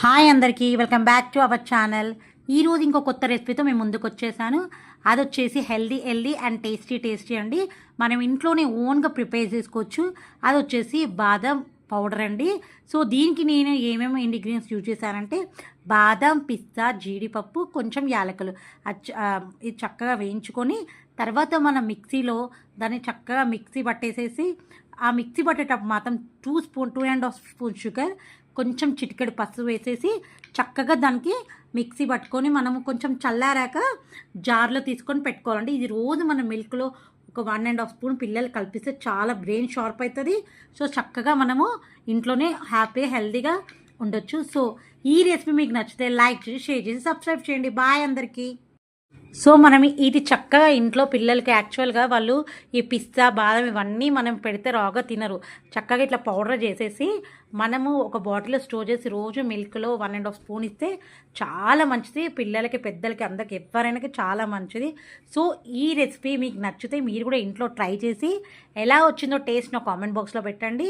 Hi అందరికీ welcome back to our channel. ఈరోజు ఇంకో కొత్త రెసిపీతో మేము ముందుకు వచ్చేసాను. అది వచ్చేసి హెల్దీ అండ్ టేస్టీ అండి. మనం ఇంట్లోనే ఓన్గా ప్రిపేర్ చేసుకోవచ్చు. అది వచ్చేసి బాదం పౌడర్ అండి. సో దీనికి నేను ఏమేమి ఇంగ్రీడియంట్స్ యూజ్ చేశానంటే బాదం, పిస్తా, జీడిపప్పు, కొంచెం యాలకులు ఇది చక్కగా వేయించుకొని తర్వాత మనం మిక్సీలో దాన్ని చక్కగా మిక్సీ పట్టేసేసి ఆ మిక్సీ పట్టేటప్పుడు మాత్రం 2.5 స్పూన్ షుగర్, కొంచెం చిటికెడు పసుపు వేసేసి చక్కగా దానికి మిక్సీ పట్టుకొని మనము కొంచెం చల్లారాక జార్లో తీసుకొని పెట్టుకోవాలండి. ఇది రోజు మన మిల్క్లో ఒక 1.5 స్పూన్ పిల్లలు కల్పిస్తే చాలా బ్రెయిన్ షార్ప్ అవుతుంది. సో చక్కగా మనము ఇంట్లోనే హ్యాపీగా హెల్తీగా ఉండొచ్చు. సో ఈ రెసిపీ మీకు నచ్చితే లైక్ చేసి, షేర్ చేసి, సబ్స్క్రైబ్ చేయండి. బాయ్ అందరికీ. సో మనం ఇది చక్కగా ఇంట్లో పిల్లలకి యాక్చువల్గా వాళ్ళు ఈ పిస్తా, బాదం ఇవన్నీ మనం పెడితే రాగా తినరు. చక్కగా ఇట్లా పౌడర్ చేసేసి మనము ఒక బాటిల్లో స్టోర్ చేసి రోజు మిల్క్లో 1.5 స్పూన్ ఇస్తే చాలా మంచిది. పిల్లలకి, పెద్దలకి, అందరికి ఎవరైనా చాలా మంచిది. సో ఈ రెసిపీ మీకు నచ్చితే మీరు కూడా ఇంట్లో ట్రై చేసి ఎలా వచ్చిందో టేస్ట్ నా కామెంట్ బాక్స్లో పెట్టండి.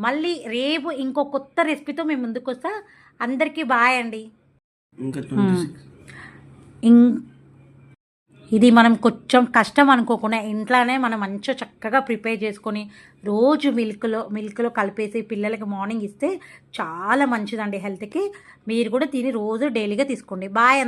మళ్ళీ రేపు ఇంకో కొత్త రెసిపీతో మేము ముందుకు వస్తా. అందరికీ బాయ్ అండి. ఇది మనం కొంచెం కష్టం అనుకోకుండా ఇంట్లోనే మనం మంచిగా చక్కగా ప్రిపేర్ చేసుకొని రోజు మిల్క్లో కలిపేసి పిల్లలకి మార్నింగ్ ఇస్తే చాలా మంచిదండి హెల్త్కి. మీరు కూడా తిని రోజు డైలీగా తీసుకోండి. బాయ్.